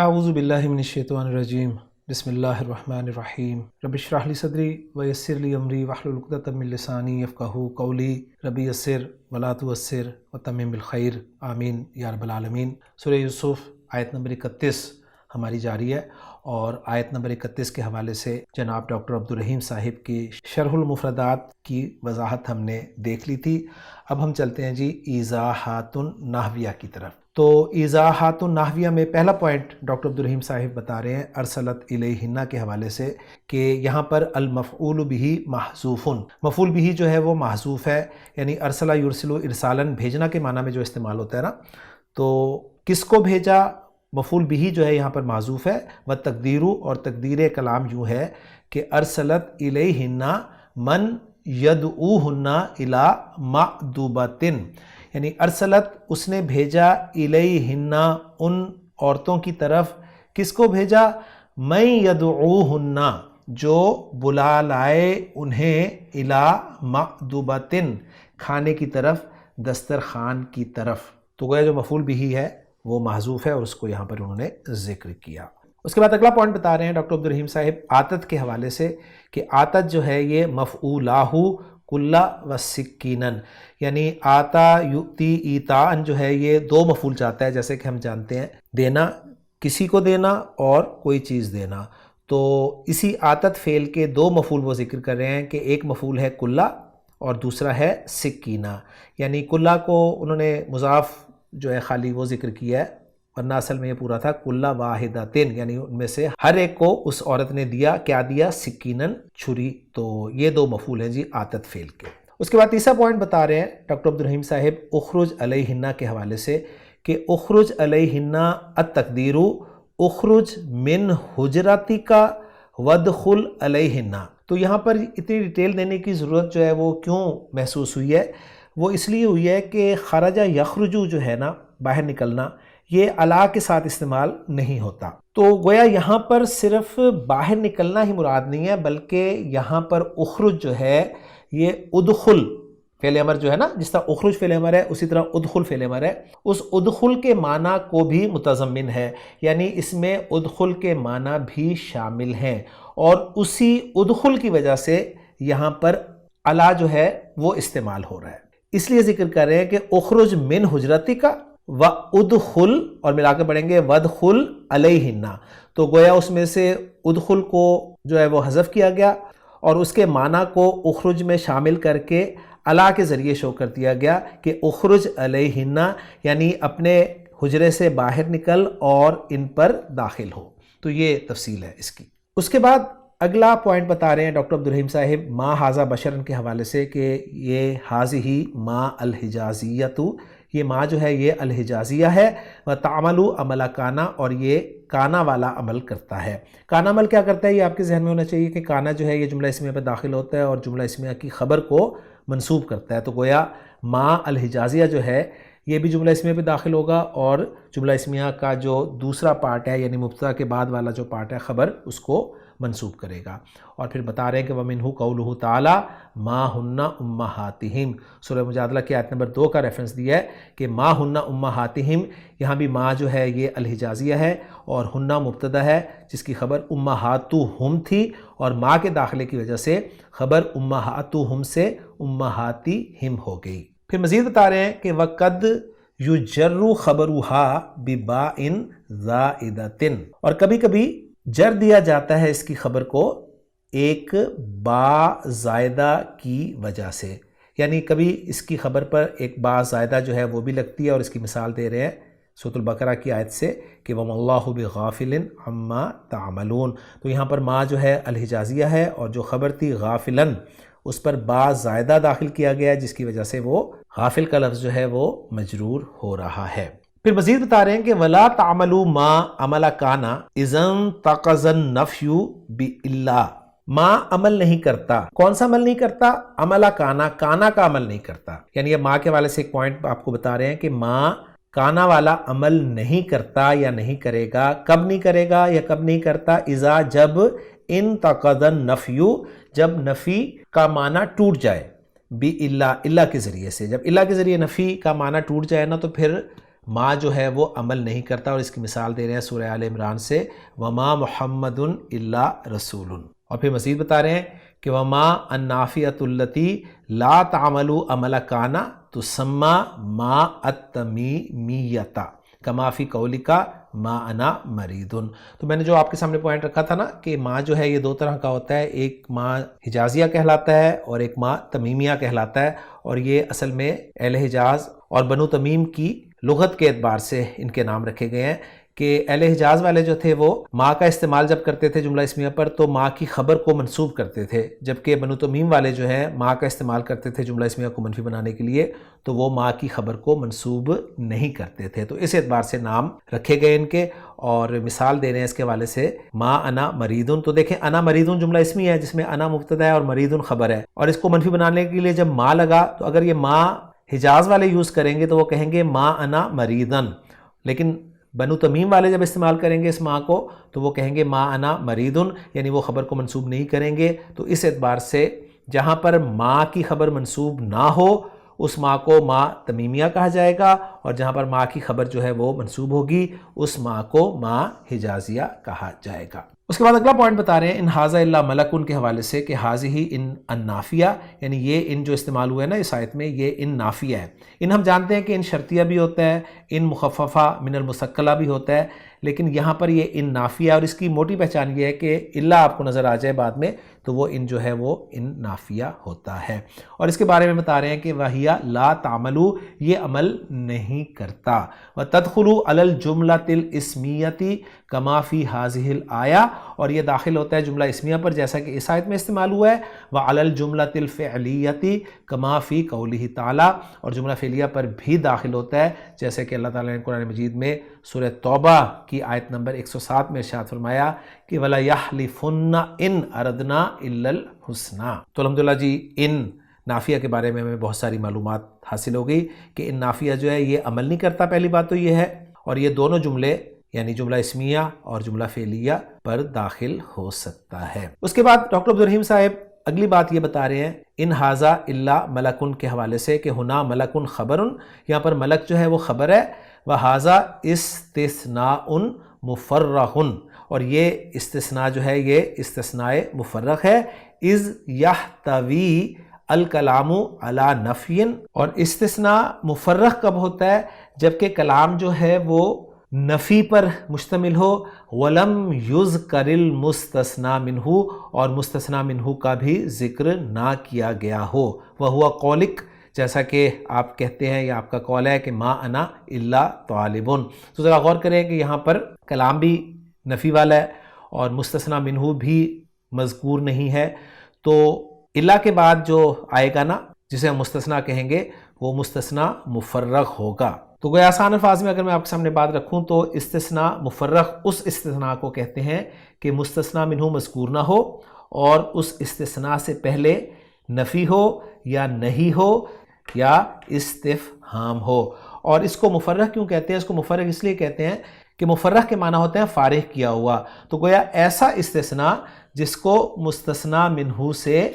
اعوذ باللہ من الشیطان الرجیم بسم اللہ الرحمن الرحیم رب اشرح لی صدری ویسر لی امری واحلل عقدۃ من لسانی یفقہوا قولی رب یسر ولا تعسر وتمم بالخیر آمین یا رب العالمین۔ سورہ یوسف آیت نمبر 31 ہماری جاری ہے، اور آیت نمبر 31 کے حوالے سے جناب ڈاکٹر عبدالرحیم صاحب کی شرح المفردات کی وضاحت ہم نے دیکھ لی تھی۔ اب ہم چلتے ہیں جی ایضاحات النحویہ کی طرف۔ تو ایضاحات النحویہ میں پہلا پوائنٹ ڈاکٹر عبدالرحیم صاحب بتا رہے ہیں ارسلت الیہن کے حوالے سے کہ یہاں پر المفعول بہ محذوف، مفعول بہ جو ہے وہ محذوف ہے، یعنی ارسلہ یرسلو ارسالن بھیجنا کے معنی میں جو استعمال ہوتا ہے نا، تو کس کو بھیجا، مفعول بہ جو ہے یہاں پر محذوف ہے۔ و تقدیرو، اور تقدیر کلام یوں ہے کہ ارسلت الیہن من یدعوہن الی معدوبۃ، یعنی ارسلت اس نے بھیجا الیہن ان عورتوں کی طرف، کس کو بھیجا، من یدعوہن جو بلا لائے انہیں الی معدوبۃ کھانے کی طرف، دسترخوان کی طرف۔ تو گویا جو مفعول بہ ہے وہ محذوف ہے، اور اس کو یہاں پر انہوں نے ذکر کیا۔ اس کے بعد اگلا پوائنٹ بتا رہے ہیں ڈاکٹر عبدالرحیم صاحب آتت کے حوالے سے کہ آتت جو ہے یہ مفعولاہ کلا و سکینن، یعنی آتا یؤتی ایتاءن جو ہے یہ دو مفعول چاہتا ہے، جیسے کہ ہم جانتے ہیں دینا، کسی کو دینا اور کوئی چیز دینا۔ تو اسی آتت فعل کے دو مفعول وہ ذکر کر رہے ہیں کہ ایک مفعول ہے کلا اور دوسرا ہے سکینہ، یعنی کلا کو انہوں نے مضاف جو ہے خالی وہ ذکر کیا ہے، ورنہ اصل میں یہ پورا تھا کلا واحدتن، یعنی ان میں سے ہر ایک کو اس عورت نے دیا، کیا دیا، سکینن، چھری۔ تو یہ دو مفعول ہیں جی آتت فعل کے۔ اس کے بعد تیسرا پوائنٹ بتا رہے ہیں ڈاکٹر عبدالرحیم صاحب اخرج علیہن کے حوالے سے کہ اخرج علیہن التقدیر اخرج من حجرتک وادخل علیہن۔ تو یہاں پر اتنی ڈیٹیل دینے کی ضرورت جو ہے وہ کیوں محسوس ہوئی ہے، وہ اس لیے ہوئی ہے کہ خرج یخرجو جو ہے نا، باہر نکلنا، یہ الا کے ساتھ استعمال نہیں ہوتا۔ تو گویا یہاں پر صرف باہر نکلنا ہی مراد نہیں ہے، بلکہ یہاں پر اخرج جو ہے یہ ادخل فعل امر جو ہے نا، جس طرح اخرج فعل امر ہے اسی طرح ادخل فعل امر ہے، اس ادخل کے معنی کو بھی متضمن ہے، یعنی اس میں ادخل کے معنی بھی شامل ہیں، اور اسی ادخل کی وجہ سے یہاں پر الا جو ہے وہ استعمال ہو رہا ہے۔ اس لیے ذکر کر رہے ہیں کہ اخرج من حجرتک و ادخل، اور ملا کے پڑھیں گے وادخل علیہن، تو گویا اس میں سے ادخل کو جو ہے وہ حذف کیا گیا، اور اس کے معنی کو اخرج میں شامل کر کے الا کے ذریعے شو کر دیا گیا کہ اخرج علیہن، یعنی اپنے حجرے سے باہر نکل اور ان پر داخل ہو۔ تو یہ تفصیل ہے اس کی۔ اس کے بعد اگلا پوائنٹ بتا رہے ہیں ڈاکٹر عبدالرحیم صاحب ما ھذا بشرن کے حوالے سے کہ یہ ھذہ ما الحجازیۃ، یہ ما جو ہے یہ الحجازیہ ہے، وتعمل عمل کانا، اور یہ کانا والا عمل کرتا ہے۔ کانا عمل کیا کرتا ہے یہ آپ کے ذہن میں ہونا چاہیے کہ کانا جو ہے یہ جملہ اسمیہ پہ داخل ہوتا ہے اور جملہ اسمیہ کی خبر کو منسوب کرتا ہے۔ تو گویا ما الحجازیہ جو ہے یہ بھی جملہ اسمیہ پہ داخل ہوگا، اور جملہ اسمیہ کا جو دوسرا پارٹ ہے یعنی مبتدا کے بعد والا جو پارٹ ہے خبر، اس کو منسوب کرے گا۔ اور پھر بتا رہے ہیں کہ وَمِنْهُ قَوْلُهُ تَعَالَى مَا هُنَّ أُمَّهَاتِهِمْ، سورہ مجادلہ کی آیت نمبر 2 کا ریفرنس دیا ہے کہ مَا هُنَّ أُمَّهَاتِهِمْ، یہاں بھی ما جو ہے یہ الحجازیہ ہے، اور ہنہ مبتدا ہے جس کی خبر أُمَّهَاتُهُمْ تھی، اور ما کے داخلے کی وجہ سے خبر أُمَّهَاتُهُمْ سے أُمَّهَاتِهِمْ ہو گئی۔ پھر مزید بتا رہے ہیں کہ وَقَدْ يُجَرُّ خَبَرُهَا بِبَاءٍ زَائِدَةٍ، اور کبھی کبھی جر دیا جاتا ہے اس کی خبر کو ایک با زائدہ کی وجہ سے، یعنی کبھی اس کی خبر پر ایک با زائدہ جو ہے وہ بھی لگتی ہے، اور اس کی مثال دے رہے ہیں سورۃ البقرہ کی آیت سے کہ وَمَا اللَّهُ بِغَافِلٍ عَمَّا تَعْمَلُونَ۔ تو یہاں پر ما جو ہے الحجازیہ ہے، اور جو خبر تھی غافلن اس پر با زائدہ داخل کیا گیا ہے، جس کی وجہ سے وہ غافل کا لفظ جو ہے وہ مجرور ہو رہا ہے۔ پھر مزید بتا رہے ہیں کہ وَلَا تَعْمَلُوا مَا عَمَلَ كَانَ إِذَا انْتَقَضَ النَّفْيُ بِإِلَّا، ما عمل نہیں کرتا، کون سا عمل نہیں کرتا، عمل کانا، کانا کا عمل نہیں کرتا، یعنی یہ ما کے والے سے ایک پوائنٹ آپ کو بتا رہے ہیں کہ ما کانا والا عمل نہیں کرتا یا نہیں کرے گا۔ کب نہیں کرے گا یا کب نہیں کرتا، اذا جب انتقض النفی، جب نفی کا معنی ٹوٹ جائے، بھی اللہ کے ذریعے سے، جب اللہ کے ذریعے نفی کا معنی ٹوٹ جائے نا تو پھر ما جو ہے وہ عمل نہیں کرتا، اور اس کی مثال دے رہے ہیں سورہ آل عمران سے، وما محمد الا رسول، اور پھر مزید بتا رہے ہیں کہ وما النافیۃ التی لا تعمل عمل کانا تسمى ما التمیمیۃ کما فی قولک ما انا مرید۔ تو میں نے جو آپ کے سامنے پوائنٹ رکھا تھا نا کہ ما جو ہے یہ دو طرح کا ہوتا ہے، ایک ما حجازیہ کہلاتا ہے اور ایک ما تمیمیہ کہلاتا ہے، اور یہ اصل میں اہل حجاز اور بنو تمیم کی لغت کے اعتبار سے ان کے نام رکھے گئے ہیں کہ اہل حجاز والے جو تھے وہ ما کا استعمال جب کرتے تھے جملہ اسمیہ پر تو ما کی خبر کو منسوب کرتے تھے، جبکہ بنو تمیم والے جو ہیں ما کا استعمال کرتے تھے جملہ اسمیہ کو منفی بنانے کے لیے تو وہ ما کی خبر کو منسوب نہیں کرتے تھے، تو اس اعتبار سے نام رکھے گئے ان کے، اور مثال دے رہے ہیں اس کے حوالے سے ما انا مریدن۔ تو دیکھیں انا مریدن جملہ اسمی ہے جس میں انا مبتدا ہے اور مریدن خبر ہے، اور اس کو منفی بنانے کے لیے جب ما لگا تو اگر یہ ما حجاز والے یوز کریں گے تو وہ کہیں گے ما انا مریدن، لیکن بنو تمیم والے جب استعمال کریں گے اس ما کو تو وہ کہیں گے ما انا مریدن، یعنی وہ خبر کو منسوب نہیں کریں گے۔ تو اس اعتبار سے جہاں پر ما کی خبر منسوب نہ ہو اس ما کو ما تمیمیہ کہا جائے گا، اور جہاں پر ما کی خبر جو ہے وہ منسوب ہوگی اس ما کو ما حجازیہ کہا جائے گا۔ اس کے بعد اگلا پوائنٹ بتا رہے ہیں ان ھذا الا ملکن کے حوالے سے کہ ھذہ ان النافیہ، یعنی یہ ان جو استعمال ہوا ہے نا اس آیت میں یہ ان نافیہ ہے۔ ان ہم جانتے ہیں کہ ان شرطیہ بھی ہوتا ہے، ان مخففہ من المثقلہ بھی ہوتا ہے، لیکن یہاں پر یہ ان نافیہ، اور اس کی موٹی پہچان یہ ہے کہ الا آپ کو نظر آ جائے بعد میں تو وہ ان جو ہے وہ ان نافیہ ہوتا ہے، اور اس کے بارے میں بتا رہے ہیں کہ وَهِيَ لا تعملو، یہ عمل نہیں کرتا، وَتَدْخُلُ عَلَى الْجُمْلَةِ الْإِسْمِيَّةِ کما فی ہذہ الآیہ، اور یہ داخل ہوتا ہے جملہ اسمیہ پر جیسا کہ اس آیت میں استعمال ہوا ہے، وعلی الجملۃ الفعلیۃ کما فی قولہ تعالی، اور جملہ فعلیہ پر بھی داخل ہوتا ہے جیسے کہ اللہ تعالیٰ نے قرآن مجید میں سورہ توبہ کی آیت نمبر 107 میں ارشاد فرمایا کہ وَلَا يَحْلِفُنَّ إِنْ أَرَدْنَا إِلَّا الْحُسْنَى۔ تو الحمدللہ جی ان نافیہ کے بارے میں ہمیں بہت ساری معلومات حاصل ہو گئی کہ ان نافیہ جو ہے یہ عمل نہیں کرتا، پہلی بات تو یہ ہے، اور یہ دونوں جملے یعنی جملہ اسمیہ اور جملہ فعلیہ پر داخل ہو سکتا ہے۔ اس کے بعد ڈاکٹر عبدالرحیم صاحب اگلی بات یہ بتا رہے ہیں ان ھذا الا ملکن کے حوالے سے کہ ہنا ملکن خبرن، یہاں پر ملک جو ہے وہ خبر ہے، وھذا استثناء مفرغ، اور یہ استثناء جو ہے یہ استثناء مفرغ ہے، اذ یحتوی الکلام علی نفی، اور استثناء مفرغ کب ہوتا ہے جبکہ کلام جو ہے وہ نفی پر مشتمل ہو، وَلَمْ يُذْكَرِ الْمُسْتَثْنَى مِنْهُ، اور مستثنی منہ کا بھی ذکر نہ کیا گیا ہو، وَهُوَ قَوْلِكَ، جیسا کہ آپ کہتے ہیں یا آپ کا قول ہے کہ ما انا الا طالب۔ تو ذرا غور کریں کہ یہاں پر کلام بھی نفی والا ہے اور مستثنی منہ بھی مذکور نہیں ہے، تو الا کے بعد جو آئے گا نا جسے ہم مستثنی کہیں گے وہ مستثنی مفرغ ہوگا۔ تو گویا آسان الفاظ میں اگر میں آپ کے سامنے بات رکھوں تو استثناء مفرغ اس استثناء کو کہتے ہیں کہ مستثنی منہ مذکور نہ ہو اور اس استثناء سے پہلے نفی ہو یا نہیں ہو یا استفہام ہو۔ اور اس کو مفرغ کیوں کہتے ہیں؟ اس کو مفرغ اس لیے کہتے ہیں کہ مفرغ کے معنی ہوتے ہیں فارغ کیا ہوا، تو گویا ایسا استثناء جس کو مستثنی منہ سے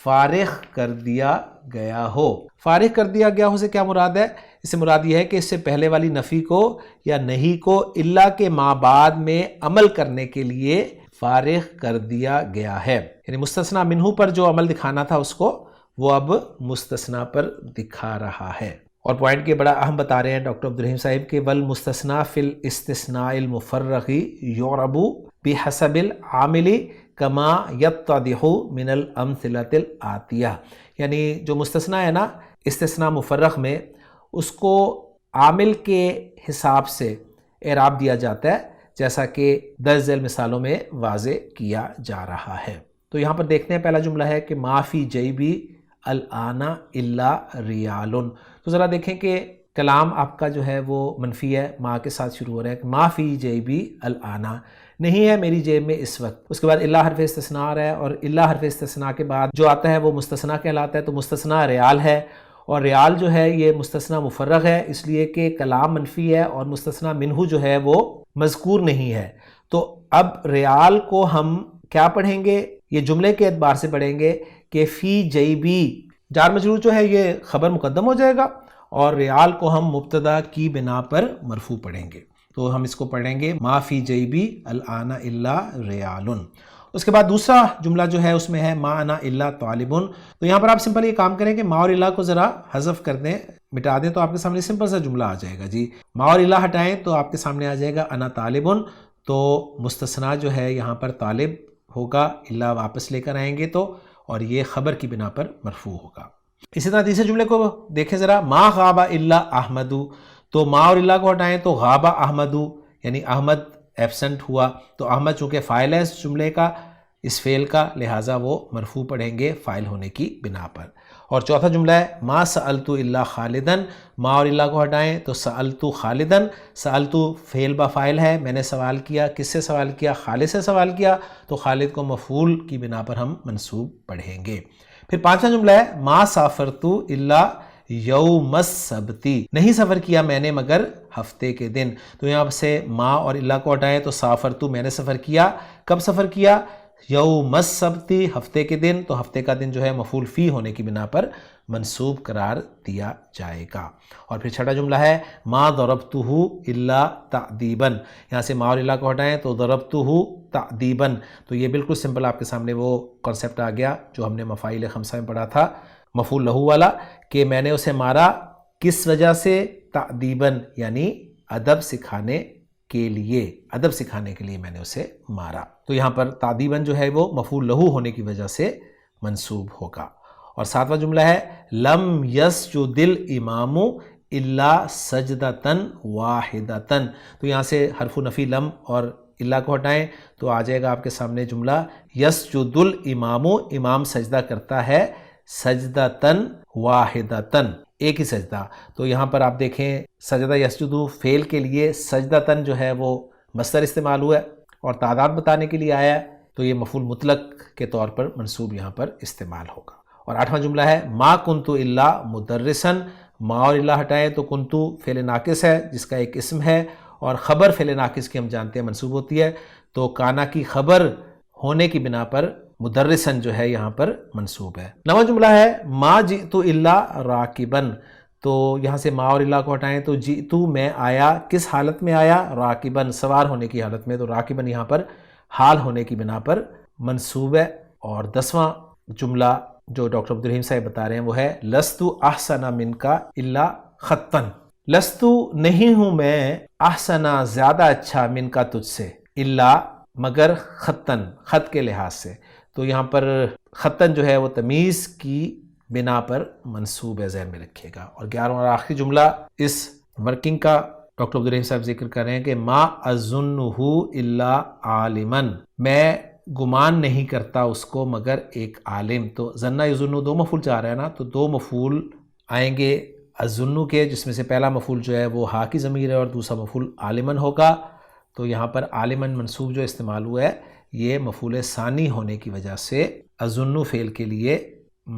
فارغ کر دیا گیا ہو۔ فارغ کر دیا گیا ہو سے کیا مراد ہے؟ اس سے مراد یہ ہے کہ اس سے پہلے والی نفی کو یا نہیں کو الا کے بعد میں عمل کرنے کے لیے فارغ کر دیا گیا ہے، یعنی مستثنی منہ پر جو عمل دکھانا تھا اس کو وہ اب مستثنی پر دکھا رہا ہے۔ اور پوائنٹ کے بڑا اہم بتا رہے ہیں ڈاکٹر عبدالرحیم صاحب کہ والمستثنی فی الاستثناء المفرغ یعرب بحسب العامل کما یتضح من الامثلۃ الآتیہ، یعنی جو مستثنی ہے نا استثناء مفرغ میں اس کو عامل کے حساب سے اعراب دیا جاتا ہے جیسا کہ درج ذیل مثالوں میں واضح کیا جا رہا ہے۔ تو یہاں پر دیکھتے ہیں پہلا جملہ ہے کہ ما فی جیبی الآن الا ریال، تو ذرا دیکھیں کہ کلام آپ کا جو ہے وہ منفی ہے، ما کے ساتھ شروع ہو رہا ہے کہ ما فی جیبی الآن، نہیں ہے میری جیب میں اس وقت۔ اس کے بعد الا حرف استثناء آ رہا ہے اور الا حرف استثناء کے بعد جو آتا ہے وہ مستثنی کہلاتا ہے، تو مستثنی ریال ہے، اور ریال جو ہے یہ مستثنی مفرغ ہے اس لیے کہ کلام منفی ہے اور مستثنی منہ جو ہے وہ مذکور نہیں ہے۔ تو اب ریال کو ہم کیا پڑھیں گے؟ یہ جملے کے اعتبار سے پڑھیں گے کہ فی جیبی، جار مجرور جو ہے یہ خبر مقدم ہو جائے گا اور ریال کو ہم مبتدا کی بنا پر مرفوع پڑھیں گے، تو ہم اس کو پڑھیں گے ما فی جیبی الآن الا ریال۔ اس کے بعد دوسرا جملہ جو ہے اس میں ہے ما انا الا طالب، تو یہاں پر آپ سمپل یہ کام کریں کہ ما اور الا کو ذرا حذف کر دیں، مٹا دیں، تو آپ کے سامنے سمپل سا جملہ آ جائے گا جی۔ ما اور الا ہٹائیں تو آپ کے سامنے آ جائے گا انا طالب، تو مستثنا جو ہے یہاں پر طالب ہوگا، الا واپس لے کر آئیں گے تو، اور یہ خبر کی بنا پر مرفوع ہوگا۔ اسی طرح تیسرے جملے کو دیکھیں ذرا، ما غاب الا احمد، تو ما اور الا کو ہٹائیں تو غاب احمد، یعنی احمد ایبسنٹ ہوا، تو احمد چونکہ فاعل ہے اس جملے کا، اس فعل کا، لہٰذا وہ مرفوع پڑھیں گے فاعل ہونے کی بنا پر۔ اور چوتھا جملہ ہے ما سألت الا خالدا، ما اور الا کو ہٹائیں تو سألت خالدا، سألت فعل با فاعل ہے، میں نے سوال کیا، کس سے سوال کیا؟ خالد سے سوال کیا، تو خالد کو مفعول کی بنا پر ہم منصوب پڑھیں گے۔ پھر پانچواں جملہ ہے ما سافرت الا یوم السبت، نہیں سفر کیا میں نے مگر ہفتے کے دن، تو یہاں سے ما اور الا کو ہٹائیں تو سافرت میں نے سفر کیا، کب سفر کیا؟ یوم السبت، ہفتے کے دن، تو ہفتے کا دن جو ہے مفعول فی ہونے کی بنا پر منصوب قرار دیا جائے گا۔ اور پھر چھٹا جملہ ہے ما ضربتہ الا تعذیبا، یہاں سے ما اور الا کو ہٹائیں تو ضربتہ تعذیبا، تو یہ بالکل سمپل آپ کے سامنے وہ کانسیپٹ آ گیا جو ہم نے مفاعیل خمسہ میں پڑھا تھا، مفعول لہو والا، کہ میں نے اسے مارا کس وجہ سے؟ تعذیبا، یعنی ادب سکھانے کے لیے، ادب سکھانے کے لیے میں نے اسے مارا، تو یہاں پر تعذیباً جو ہے وہ مفعول لہو ہونے کی وجہ سے منصوب ہوگا۔ اور ساتواں جملہ ہے لم یسجد الامام الا سجدۃ واحدۃ، تو یہاں سے حرف نفی لم اور الا کو ہٹائیں تو آ جائے گا آپ کے سامنے جملہ یسجد الامام، امام سجدہ کرتا ہے، سجدۃ واحدۃ، ایک ہی سجدہ، تو یہاں پر آپ دیکھیں سجدہ یسجد فعل کے لیے سجدتاً جو ہے وہ مصدر استعمال ہوا ہے اور تعداد بتانے کے لیے آیا ہے، تو یہ مفعول مطلق کے طور پر منصوب یہاں پر استعمال ہوگا۔ اور آٹھواں جملہ ہے ما کنت الا مدرسا، ما اور الا ہٹائیں تو کنتو فعل ناقص ہے جس کا ایک اسم ہے، اور خبر فعل ناقص کی ہم جانتے ہیں منصوب ہوتی ہے، تو کانا کی خبر ہونے کی بنا پر مدرسن جو ہے یہاں پر منصوب ہے۔ نواں جملہ ہے ما جئت الا راکبا، تو یہاں سے ما اور الا کو ہٹائیں تو جئت میں آیا، کس حالت میں آیا؟ راکبا، سوار ہونے کی حالت میں، تو راکبا یہاں پر حال ہونے کی بنا پر منصوب ہے۔ اور دسواں جملہ جو ڈاکٹر عبدالرحیم صاحب بتا رہے ہیں وہ ہے لست احسن منک الا خطا، لست نہیں ہوں میں احسن زیادہ اچھا منک تجھ سے، الا مگر خطن خط کے لحاظ سے، تو یہاں پر خطن جو ہے وہ تمیز کی بنا پر منصوب ہے، ذہن میں رکھیے گا۔ اور 11واں اور آخری جملہ اس ورکنگ کا ڈاکٹر عبدالرحیم صاحب ذکر کر رہے ہیں کہ ما اظنہ الا عالما، میں گمان نہیں کرتا اس کو مگر ایک عالم، تو ظنہ یظنہ دو مفعول چاہ رہا ہے نا، تو دو مفعول آئیں گے اظنہ کے، جس میں سے پہلا مفعول جو ہے وہ ہا کی ضمیر ہے اور دوسرا مفعول عالمن ہوگا، تو یہاں پر عالمن منصوب جو استعمال ہوا ہے یہ مفعول ثانی ہونے کی وجہ سے اظن فعل کے لیے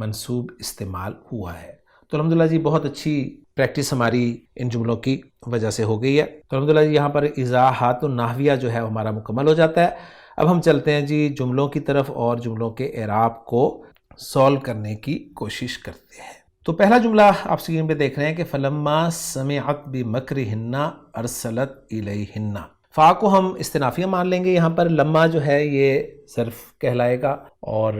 منصوب استعمال ہوا ہے۔ تو الحمدللہ جی بہت اچھی پریکٹس ہماری ان جملوں کی وجہ سے ہو گئی ہے، تو الحمدللہ جی یہاں پر ایضاحات النحویہ جو ہے ہمارا مکمل ہو جاتا ہے۔ اب ہم چلتے ہیں جی جملوں کی طرف اور جملوں کے اعراب کو سولو کرنے کی کوشش کرتے ہیں۔ تو پہلا جملہ آپ اسکرین پہ دیکھ رہے ہیں کہ فلما سمعت بمکرہن ارسلت الیہن، فا کو ہم استنافیہ مان لیں گے، یہاں پر لما جو ہے یہ ظرف کہلائے گا اور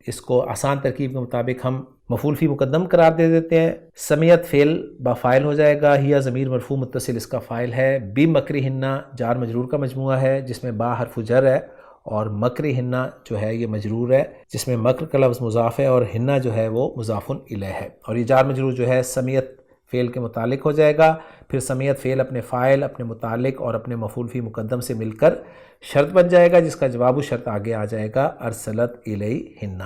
اس کو آسان ترکیب کے مطابق ہم مفعول فی مقدم قرار دے دیتے ہیں، سمیت فعل با فاعل ہو جائے گا، ہیا ضمیر مرفوع متصل اس کا فاعل ہے، بمکرہن جار مجرور کا مجموعہ ہے جس میں با حرف جر ہے، اور مکرہن جو ہے یہ مجرور ہے جس میں مکر کا لفظ مضاف ہے اور ہنہ جو ہے وہ مضاف الیہ ہے، اور یہ جار مجرور جو ہے سمیت فعل کے متعلق ہو جائے گا، پھر سمیت فعل اپنے فاعل، اپنے متعلق اور اپنے مفعول فی مقدم سے مل کر شرط بن جائے گا، جس کا جواب شرط آگے آ جائے گا ارسلت الیہن،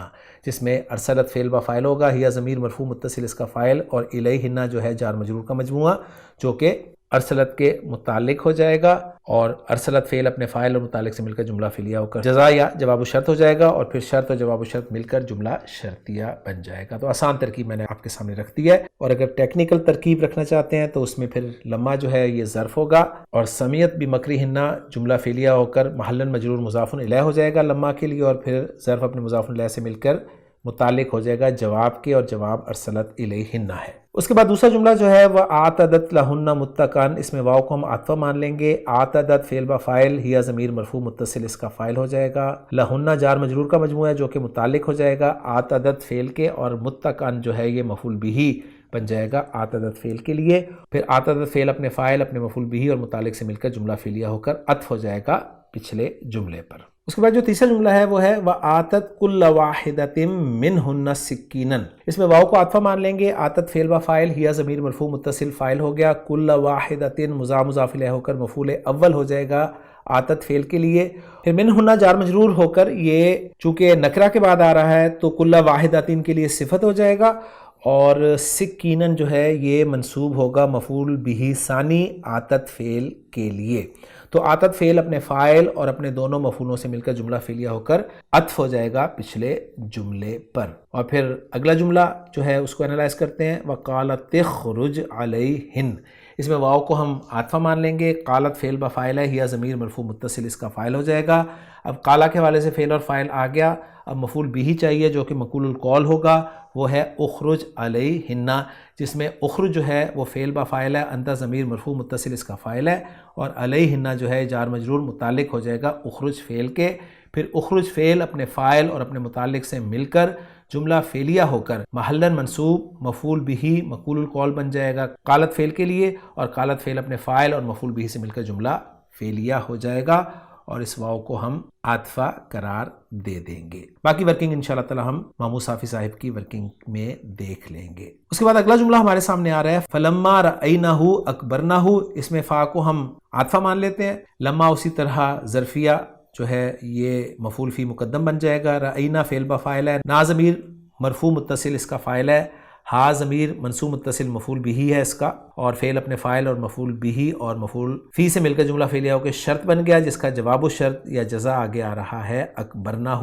جس میں ارسلت فعل با فاعل ہوگا، ہیا ضمیر مرفوع متصل اس کا فاعل، اور الیہن جو ہے جار مجرور کا مجموعہ جو کہ ارسلت کے متعلق ہو جائے گا، اور ارسلت فعل اپنے فاعل اور متعلق سے مل کر جملہ فعلیہ ہو کر جزا یا جواب شرط ہو جائے گا، اور پھر شرط اور جواب شرط مل کر جملہ شرطیہ بن جائے گا۔ تو آسان ترکیب میں نے آپ کے سامنے رکھ دی ہے، اور اگر ٹیکنیکل ترکیب رکھنا چاہتے ہیں تو اس میں پھر لما جو ہے یہ ظرف ہوگا، اور سمیت بمکرہن جملہ فعلیہ ہو کر محلاً مجرور مضاف الیہ ہو جائے گا لما کے لیے، اور پھر ظرف اپنے مضاف الیہ سے مل کر متعلق ہو جائے گا جواب کے، اور جواب ارسلت الیہن ہے۔ اس کے بعد دوسرا جملہ جو ہے وہ اعتدت لہن متکان، اس میں واو کو ہم عاطفہ مان لیں گے. اعتدت فعل با فاعل، ہیا ضمیر مرفوع متصل اس کا فاعل ہو جائے گا. لہن جار مجرور کا مجموعہ ہے جو کہ متعلق ہو جائے گا اعتدت فعل کے، اور متکان جو ہے یہ مفعول بہ بن جائے گا اعتدت فعل کے لیے. پھر اعتدت فعل اپنے فاعل اپنے مفعول بہ اور متعلق سے مل کر جملہ فعلیہ ہو کر عطف ہو جائے گا پچھلے جملے پر. اس کے بعد جو تیسرا جملہ ہے وہ ہے وَآتَتْ كُلَّ وَاحِدَةٍ مِّنْهُنَّ سِكِّينًا، اس میں واو کو عاطفہ مان لیں گے. آتت فعل با فاعل، ہیا ضمیر مرفوع متصل فاعل ہو گیا. کل واحدۃ مضاف الیہ ہو کر مفعول اول ہو جائے گا آتت فعل کے لیے. پھر منہن جار مجرور ہو کر یہ چونکہ نکرہ کے بعد آ رہا ہے تو کل واحدۃ کے لیے صفت ہو جائے گا، اور سکینن جو ہے یہ منصوب ہوگا مفعول بہ ثانی آتت فعل کے لیے. تو آتت فعل اپنے فاعل اور اپنے دونوں مفعولوں سے مل کر جملہ فعلیہ ہو کر عطف ہو جائے گا پچھلے جملے پر. اور پھر اگلا جملہ جو ہے اس کو انالائز کرتے ہیں. وَقَالَتِ اخْرُجْ عَلَيْهِنْ، اس میں واو کو ہم عاطفہ مان لیں گے. قالت فعل با فاعل ہے، ہیا ضمیر مرفوع متصل اس کا فاعل ہو جائے گا. اب قالا کے حوالے سے فعل اور فاعل آ گیا. اب مفعول بہ چاہیے جو کہ مقول القول ہوگا، وہ ہے اخرج علیہن، جس میں اخرج جو ہے وہ فعل با فاعل ہے، انت ضمیر مرفوع متصل اس کا فاعل ہے، اور علیہن جو ہے جار مجرور متعلق ہو جائے گا اخرج فعل کے. پھر اخرج فعل اپنے فاعل اور اپنے متعلق سے مل کر جملہ فعلیہ ہو کر محلاً منصوب مفعول بہ مقول القول بن جائے گا قالت فعل کے لیے، اور قالت فعل اپنے فاعل اور مفعول بہ سے مل کر جملہ فعلیہ ہو جائے گا، اور اس واو کو ہم عاطفہ قرار دے دیں گے. باقی ورکنگ انشاءاللہ تعالی ہم مامو صافی صاحب کی ورکنگ میں دیکھ لیں گے. اس کے بعد اگلا جملہ ہمارے سامنے آ رہا ہے فَلَمَّا رَأَيْنَهُ أَكْبَرْنَهُ، اس میں فا کو ہم عاطفہ مان لیتے ہیں. لما اسی طرح ظرفیہ جو ہے یہ مفعول فی مقدم بن جائے گا. رأینا فعل با فاعل ہے، نا ضمیر مرفوع متصل اس کا فاعل ہے، ہا ضمیر منصوب متصل مفعول بہ ہے اس کا، اور فعل اپنے فاعل اور مفعول بہ اور مفعول فی سے مل کر جملہ فعلیہ ہو کے شرط بن گیا، جس کا جواب الشرط یا جزا آگے آ رہا ہے اکبرنہ،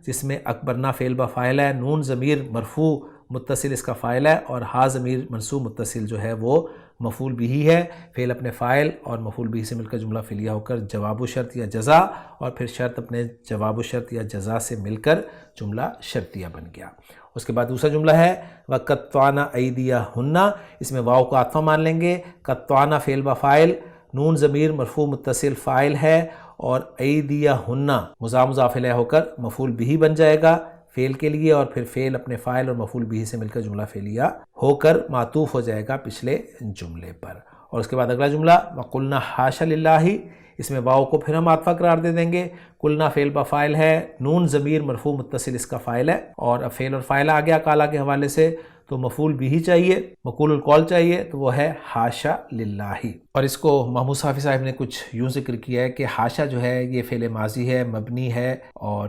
جس میں اکبرنہ فعل با فاعل ہے، نون ضمیر مرفوع متصل اس کا فاعل ہے، اور ہا ضمیر منصوب متصل جو ہے وہ مفعول بہ ہے. فعل اپنے فاعل اور مفعول بہ سے مل کر جملہ فعلیہ ہو کر جواب الشرط یا جزا، اور پھر شرط اپنے جواب الشرط یا جزا سے مل کر جملہ شرطیہ بن گیا. اس کے بعد دوسرا جملہ ہے وَقَطَّعْنَ أَيْدِيَهُنَّ، اس میں واو کو عاطفہ مان لیں گے. قطعنا فعل با فاعل، نون ضمیر مرفوع متصل فاعل ہے، اور ایدیہن مضاف الیہ ہو کر مفعول بہ بن جائے گا فعل کے لیے، اور پھر فعل اپنے فاعل اور مفعول بہ سے مل کر جملہ فعلیہ ہو کر معطوف ہو جائے گا پچھلے جملے پر. اور اس کے بعد اگلا جملہ وَقُلْنَا حَاشَ لِلَّهِ، اس میں واو کو پھر ہم عاطفہ قرار دے دیں گے. قلنا فعل با فاعل ہے، نون ضمیر مرفوع متصل اس کا فاعل ہے، اور اب فعل اور فاعل آ گیا قالا کے حوالے سے، تو مفعول بہ چاہیے، مقول القول چاہیے، تو وہ ہے حاشا للہ. اور اس کو محمود صافی صاحب نے کچھ یوں ذکر کیا ہے کہ حاشا جو ہے یہ فعل ماضی ہے، مبنی ہے، اور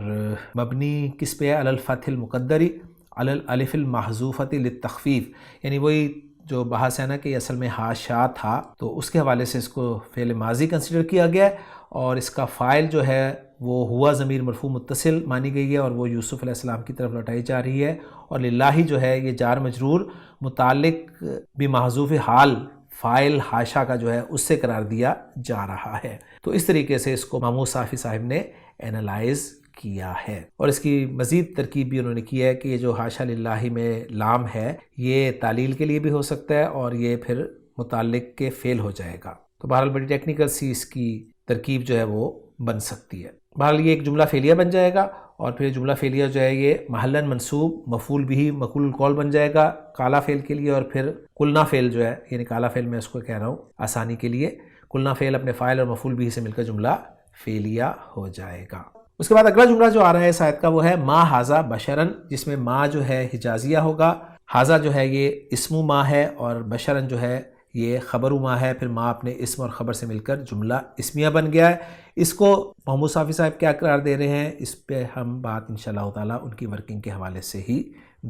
مبنی کس پہ ہے؟ علی الفتح المقدری علی الالف المحذوفۃ للتخفیف، یعنی وہی جو بحث ہے نا کہ اصل میں حاشا تھا، تو اس کے حوالے سے اس کو فعل ماضی کنسیڈر کیا گیا ہے، اور اس کا فاعل جو ہے وہ ہوا ضمیر مرفوع متصل مانی گئی ہے، اور وہ یوسف علیہ السلام کی طرف لوٹائی جا رہی ہے. اور للہ جو ہے یہ جار مجرور متعلق بمحذوف حال فاعل حاشا کا جو ہے اس سے قرار دیا جا رہا ہے. تو اس طریقے سے اس کو محمود صافی صاحب نے اینالائز کیا ہے، اور اس کی مزید ترکیب بھی انہوں نے کی ہے کہ یہ جو حاشا للہ میں لام ہے یہ تعلیل کے لیے بھی ہو سکتا ہے، اور یہ پھر متعلق کے فعل ہو جائے گا. تو بہرحال بڑی ٹیکنیکل سی اس کی ترکیب جو ہے وہ بن سکتی ہے. بہرحال یہ ایک جملہ فعلیہ بن جائے گا، اور پھر جملہ فعلیہ جو ہے یہ محلاً منصوب مفعول بہ مقول القول بن جائے گا کالا فعل کے لیے، اور پھر قلنا فعل جو ہے یعنی کالا فعل میں اس کو کہہ رہا ہوں آسانی کے لیے، قلنا فعل اپنے فاعل اور مفعول بہ سے مل کر جملہ فعلیہ ہو جائے گا. اس کے بعد اگلا جملہ جو آ رہا ہے اس آیت کا وہ ہے ما ھذا بشرن، جس میں ما جو ہے حجازیہ ہوگا، ھذا جو ہے یہ اسم ما ہے، اور بشرن جو ہے یہ خبر ما ہے، پھر ما اپنے اسم اور خبر سے مل کر جملہ اسمیہ بن گیا ہے. اس کو محمود صافی صاحب کیا قرار دے رہے ہیں اس پہ ہم بات انشاءاللہ تعالیٰ ان کی ورکنگ کے حوالے سے ہی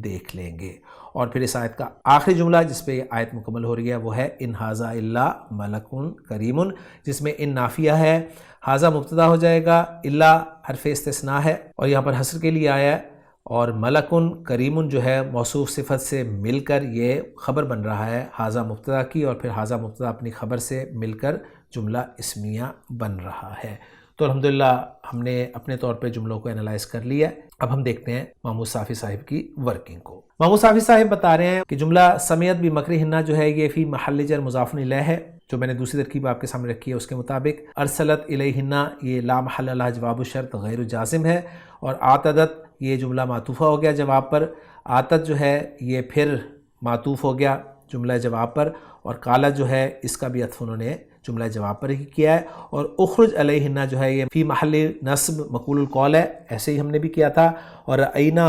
دیکھ لیں گے. اور پھر اس آیت کا آخری جملہ جس پہ یہ آیت مکمل ہو رہی ہے وہ ہے ان ھذا الا ملک کریم، جس میں ان نافیہ ہے، ھذا مبتدا ہو جائے گا، الا حرف استثناء ہے اور یہاں پر حصر کے لیے آیا ہے، اور ملکن کریم جو ہے موصوف صفت سے مل کر یہ خبر بن رہا ہے ھذا مبتدا کی، اور پھر ھذا مبتدا اپنی خبر سے مل کر جملہ اسمیہ بن رہا ہے. تو الحمدللہ ہم نے اپنے طور پہ جملوں کو انالائز کر لیا. اب ہم دیکھتے ہیں محمود صافی صاحب کی ورکنگ کو. محمود صافی صاحب بتا رہے ہیں کہ جملہ سمیت بھی مکر ہننا جو ہے یہ فی محل جر مضاف الیہ ہے. جو میں نے دوسری ترکیب آپ کے سامنے رکھی ہے اس کے مطابق ارسلت الیہن یہ لا محل لہ جواب الشرط غیر جازم ہے، اور آتدت یہ جملہ معطوفہ ہو گیا جواب پر. آتت جو ہے یہ پھر معطوف ہو گیا جملہ جواب پر، اور کالا جو ہے اس کا بھی عطف انہوں نے جملہ جواب پر ہی کیا ہے. اور اخرج علیہن جو ہے یہ فی محل نصب مقول القول ہے، ایسے ہی ہم نے بھی کیا تھا. اور رأینا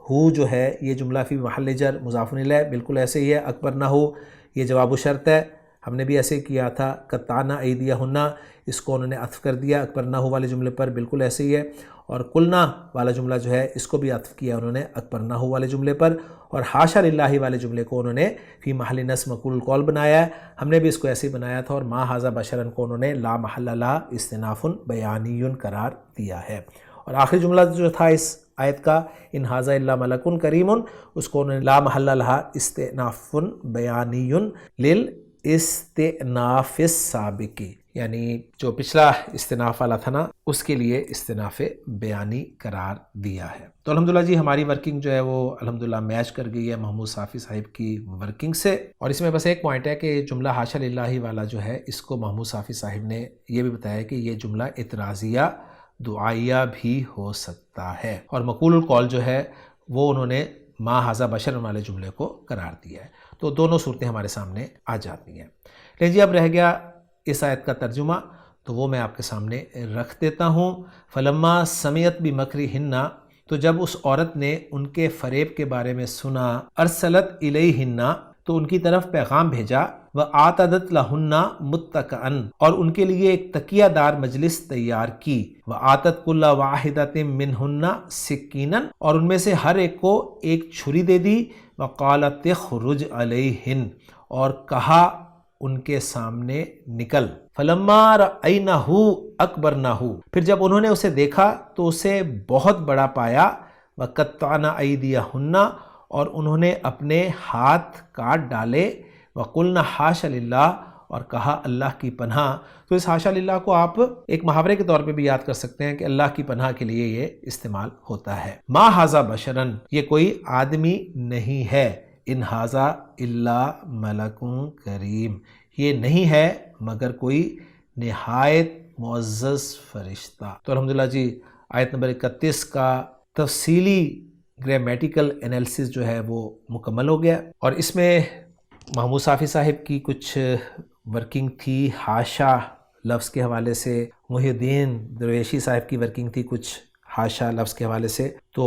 ہو جو ہے یہ جملہ فی محل جر مضاف الیہ بالکل ایسے ہی ہے. اکبر نہ ہو یہ جواب و شرط ہے، ہم نے بھی ایسے کیا تھا. قطعنا ایدیہن اس کو انہوں نے عطف کر دیا اکبر نہ ہو والے جملے پر، بالکل ایسے ہی ہے. اور قلنا والا جملہ جو ہے اس کو بھی عطف کیا انہوں نے اکبر نہ ہو والے جملے پر. اور حاشا للہ والے جملے کو انہوں نے فی محل نصب مقول القول بنایا ہے، ہم نے بھی اس کو ایسے ہی بنایا تھا. اور ما ھذا بشرن کو انہوں نے لا محل لہ استئناف بیانی قرار دیا ہے. اور آخری جملہ جو تھا اس آیت کا ان ھذا الا ملک کریم، اس کو انہوں نے لا محل لہ استئناف بیانی للاستئناف السابق، یعنی جو پچھلا استئناف والا تھا نا اس کے لیے استئناف بیانی قرار دیا ہے. تو الحمدللہ جی ہماری ورکنگ جو ہے وہ الحمدللہ میچ کر گئی ہے محمود صافی صاحب کی ورکنگ سے. اور اس میں بس ایک پوائنٹ ہے کہ جملہ حاشا للہ والا جو ہے اس کو محمود صافی صاحب نے یہ بھی بتایا کہ یہ جملہ اعتراضیہ دعائیہ بھی ہو سکتا ہے. اور مقول القول جو ہے وہ انہوں نے ما ھذا بشر والے جملے کو قرار دیا ہے. تو دونوں صورتیں ہمارے سامنے آ جاتی ہیں. لیکن جی اب رہ گیا اس آیت کا ترجمہ، تو وہ میں آپ کے سامنے رکھ دیتا ہوں. فلما سمیت بمکرہن، تو جب اس عورت نے ان کے فریب کے بارے میں سنا، ارسلت الیہن تو ان کی طرف پیغام بھیجا، وآتدت لہن متکئن اور ان کے لیے ایک تکیہ دار مجلس تیار کی، وآتت کل واحدۃ منہن سکینا اور ان میں سے ہر ایک کو ایک چھری دے دی، وقالت اخرج علیہن اور کہا ان کے سامنے نکل. فلما رأینہ اکبرنہ پھر جب انہوں نے اسے دیکھا تو اسے بہت بڑا پایا، وقطعن ایدیہن اور انہوں نے اپنے ہاتھ کاٹ ڈالے، وقلن حاشا للہ اور کہا اللہ کی پناہ. تو اس حاشا للہ کو آپ ایک محاورے کے طور پہ بھی یاد کر سکتے ہیں کہ اللہ کی پناہ کے لیے یہ استعمال ہوتا ہے. ما ھذا بشرن یہ کوئی آدمی نہیں ہے، ان ھذا الا ملک کریم یہ نہیں ہے مگر کوئی نہایت معزز فرشتہ. تو الحمدللہ جی آیت نمبر 31 کا تفصیلی گرامیٹیکل انالیسس جو ہے وہ مکمل ہو گیا. اور اس میں محمود صافی صاحب کی کچھ ورکنگ تھی حاشا لفظ کے حوالے سے، محی الدین درویشی صاحب کی ورکنگ تھی کچھ حاشا لفظ کے حوالے سے، تو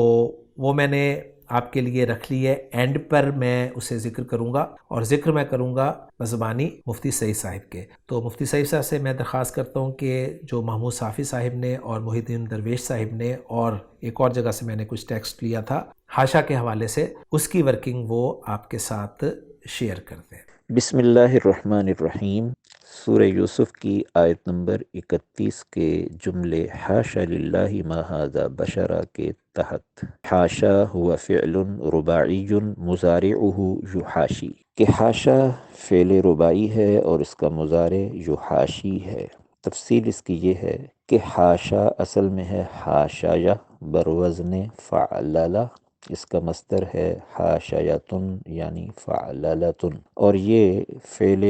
وہ میں نے آپ کے لیے رکھ لی ہے. اینڈ پر میں اسے ذکر کروں گا، اور ذکر میں کروں گا بزبانی مفتی سعید صاحب کے. تو مفتی سعید صاحب سے میں درخواست کرتا ہوں کہ جو محمود صافی صاحب نے اور محی الدین درویش صاحب نے اور ایک اور جگہ سے میں نے کچھ ٹیکسٹ لیا تھا حاشا کے حوالے سے، اس کی ورکنگ وہ آپ کے ساتھ شیئر کر دیں. بسم اللہ الرحمن الرحیم. سورہ یوسف کی آیت نمبر 31 کے جملے حاشا للہ ما ھذا بشرا کے تحت، حاشا ہوا فعل رباعی مضارعہ یحاشی، کہ حاشا فعل رباعی ہے اور اس کا مضارع یحاشی ہے. تفصیل اس کی یہ ہے کہ حاشا اصل میں ہے حاشایا بروزن فعللہ، اس کا مصدر ہے حاشیتن یعنی فعللتن، اور یہ فعل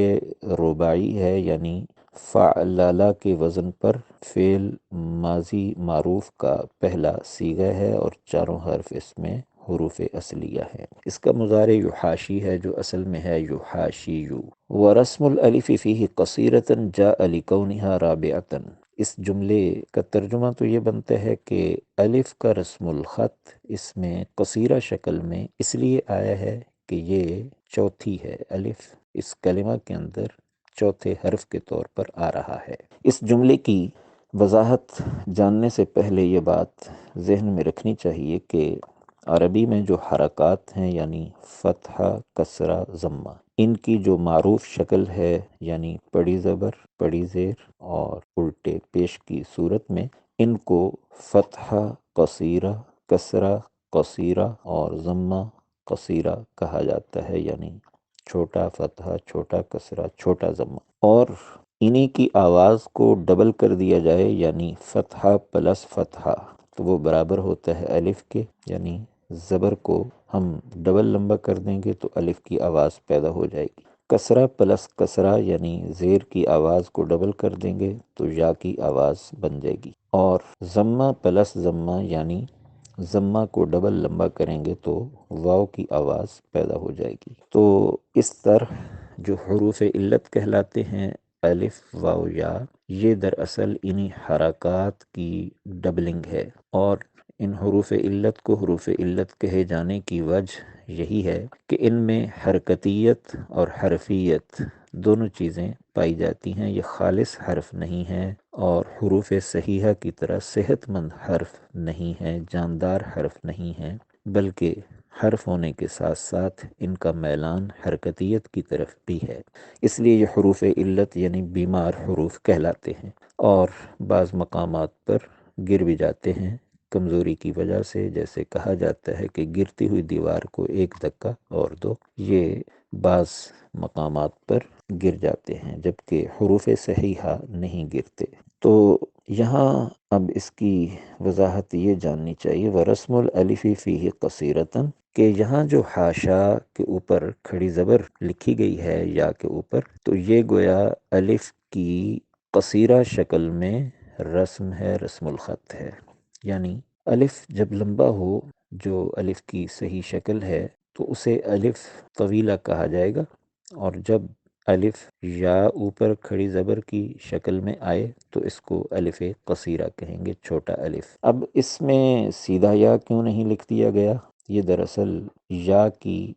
رباعی ہے یعنی فعللہ کے وزن پر فعل ماضی معروف کا پہلا صیغہ ہے، اور چاروں حرف اس میں حروف اصلیہ ہے. اس کا مضارع یحاشی ہے جو اصل میں ہے یحاشیو. ورسم الالف فیہ قصیرۃ جاء لکونہا رابعۃ. اس جملے کا ترجمہ تو یہ بنتا ہے کہ الف کا رسم الخط اس میں قصیرہ شکل میں اس لیے آیا ہے کہ یہ چوتھی ہے. الف اس کلمہ کے اندر چوتھے حرف کے طور پر آ رہا ہے. اس جملے کی وضاحت جاننے سے پہلے یہ بات ذہن میں رکھنی چاہیے کہ عربی میں جو حرکات ہیں یعنی فتحہ، کسرہ، ضمہ، ان کی جو معروف شکل ہے یعنی بڑی زبر، بڑی زیر اور الٹے پیش کی صورت میں ان کو فتحہ قصیرہ، کسرہ قصیرہ اور ضمہ قصیرہ کہا جاتا ہے، یعنی چھوٹا فتحہ، چھوٹا کسرہ، چھوٹا ضمہ. اور انہی کی آواز کو ڈبل کر دیا جائے یعنی فتحہ پلس فتحہ تو وہ برابر ہوتا ہے الف کے، یعنی زبر کو ہم ڈبل لمبا کر دیں گے تو الف کی آواز پیدا ہو جائے گی۔ کسرہ پلس کسرہ یعنی زیر کی آواز کو ڈبل کر دیں گے تو یا کی آواز بن جائے گی، اور ضمہ پلس ضمہ یعنی ضمہ کو ڈبل لمبا کریں گے تو واو کی آواز پیدا ہو جائے گی۔ تو اس طرح جو حروف علت کہلاتے ہیں الف واو یا، یہ دراصل انہی حرکات کی ڈبلنگ ہے، اور ان حروف علت کو حروف علت کہے جانے کی وجہ یہی ہے کہ ان میں حرکتیت اور حرفیت دونوں چیزیں پائی جاتی ہیں۔ یہ خالص حرف نہیں ہیں اور حروف صحیحہ کی طرح صحت مند حرف نہیں ہیں، جاندار حرف نہیں ہیں، بلکہ حرف ہونے کے ساتھ ساتھ ان کا میلان حرکتیت کی طرف بھی ہے، اس لیے یہ حروف علت یعنی بیمار حروف کہلاتے ہیں، اور بعض مقامات پر گر بھی جاتے ہیں کمزوری کی وجہ سے، جیسے کہا جاتا ہے کہ گرتی ہوئی دیوار کو ایک دھکا اور دو، یہ بعض مقامات پر گر جاتے ہیں جبکہ حروف صحیحہ نہیں گرتے۔ تو یہاں اب اس کی وضاحت یہ جاننی چاہیے، وَرَسْمُ الْأَلِفِ فِيهِ قَصِيرَةً، کہ یہاں جو حاشا کے اوپر کھڑی زبر لکھی گئی ہے یا کے اوپر، تو یہ گویا الف کی قصیرہ شکل میں رسم ہے، رسم الخط ہے، یعنی الف جب لمبا ہو، جو الف کی صحیح شکل ہے تو اسے الف طویلہ کہا جائے گا، اور جب الف یا اوپر کھڑی زبر کی شکل میں آئے تو اس کو الف قصیرہ کہیں گے، چھوٹا الف۔ اب اس میں سیدھا یا کیوں نہیں لکھ دیا گیا؟ یہ دراصل یا کی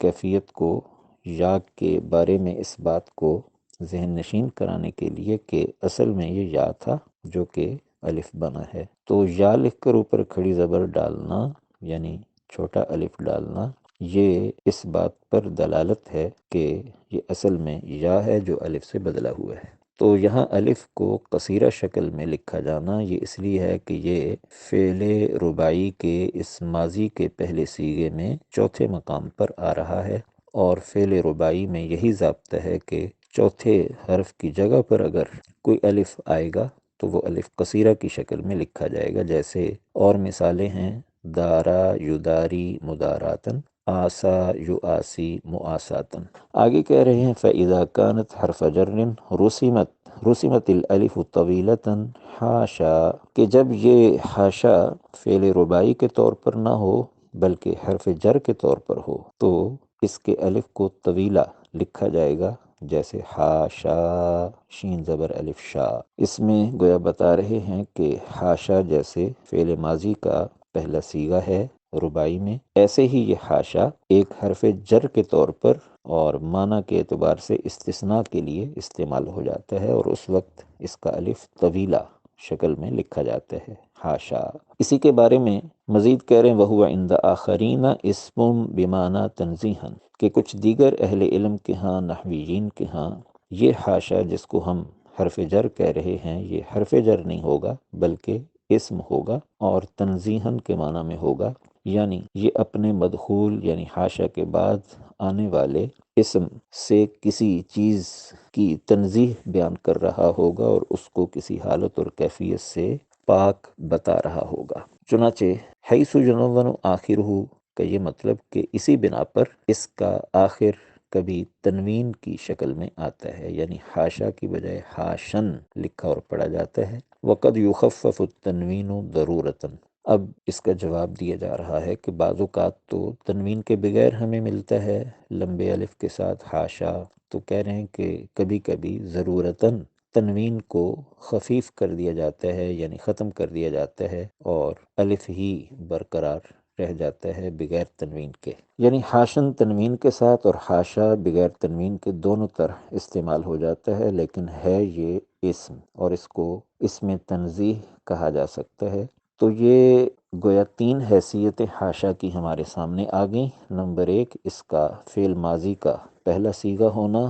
کیفیت کو، یا کے بارے میں اس بات کو ذہن نشین کرانے کے لیے کہ اصل میں یہ یا تھا جو کہ الف بنا ہے، تو یا لکھ کر اوپر کھڑی زبر ڈالنا یعنی چھوٹا الف ڈالنا، یہ اس بات پر دلالت ہے کہ یہ اصل میں یا ہے جو الف سے بدلا ہوا ہے۔ تو یہاں الف کو قصیرہ شکل میں لکھا جانا یہ اس لیے ہے کہ یہ فعل رباعی کے اس ماضی کے پہلے صیغے میں چوتھے مقام پر آ رہا ہے، اور فعل رباعی میں یہی ضابطہ ہے کہ چوتھے حرف کی جگہ پر اگر کوئی الف آئے گا تو وہ الف قصیرہ کی شکل میں لکھا جائے گا، جیسے اور مثالیں ہیں دارا یداری مداراتن، آسا یؤاسی مؤاساتن۔ آگے کہہ رہے ہیں فَإِذَا كَانَتْ حَرْفَ جَرٍ رُسِمَتِ الْأَلِفُ طَوِيلَةً حاشا، کہ جب یہ حاشا فعل رباعی کے طور پر نہ ہو بلکہ حرف جر کے طور پر ہو تو اس کے الف کو طویلہ لکھا جائے گا، جیسے حاشا شین زبر الف شا۔ اس میں گویا بتا رہے ہیں کہ حاشا جیسے فعل ماضی کا پہلا صیغہ ہے رباعی میں، ایسے ہی یہ حاشا ایک حرف جر کے طور پر اور معنی کے اعتبار سے استثناء کے لیے استعمال ہو جاتا ہے، اور اس وقت اس کا الف طویلہ شکل میں لکھا جاتا ہے حاشا۔ اسی کے بارے میں مزید کہہ رہے ہیں وَهُوَ عِنْدَ آخَرِينَ اسْمٌ بِمَعْنَى تَنزِيحًا، کہ کچھ دیگر اہل علم کے ہاں، نحویین کے ہاں، یہ حاشا جس کو ہم حرف جر کہہ رہے ہیں یہ حرف جر نہیں ہوگا بلکہ اسم ہوگا، اور تنزیحاً کے معنی میں ہوگا، یعنی یہ اپنے مدخول یعنی حاشا کے بعد آنے والے اسم سے کسی چیز کی تنزیح بیان کر رہا ہوگا اور اس کو کسی حالت اور کیفیت سے پاک بتا رہا ہوگا۔ چنانچہ حیث ینون آخرہ کا یہ مطلب کہ اسی بنا پر اس کا آخر کبھی تنوین کی شکل میں آتا ہے، یعنی حاشا کی بجائے حاشن لکھا اور پڑھا جاتا ہے۔ وقد یخفف التنوین ضرورتاً، اب اس کا جواب دیا جا رہا ہے کہ بعض اوقات تو تنوین کے بغیر ہمیں ملتا ہے لمبے الف کے ساتھ حاشا، تو کہہ رہے ہیں کہ کبھی کبھی ضرورتاً تنوین کو خفیف کر دیا جاتا ہے یعنی ختم کر دیا جاتا ہے، اور الف ہی برقرار رہ جاتا ہے بغیر تنوین کے، یعنی حاشن تنوین کے ساتھ اور حاشا بغیر تنوین کے دونوں طرح استعمال ہو جاتا ہے، لیکن ہے یہ اسم اور اس کو اسم تنزیح کہا جا سکتا ہے۔ تو یہ گویا تین حیثیتیں حاشا کی ہمارے سامنے آ گئیں۔ نمبر ایک، اس کا فعل ماضی کا پہلا صیغہ ہونا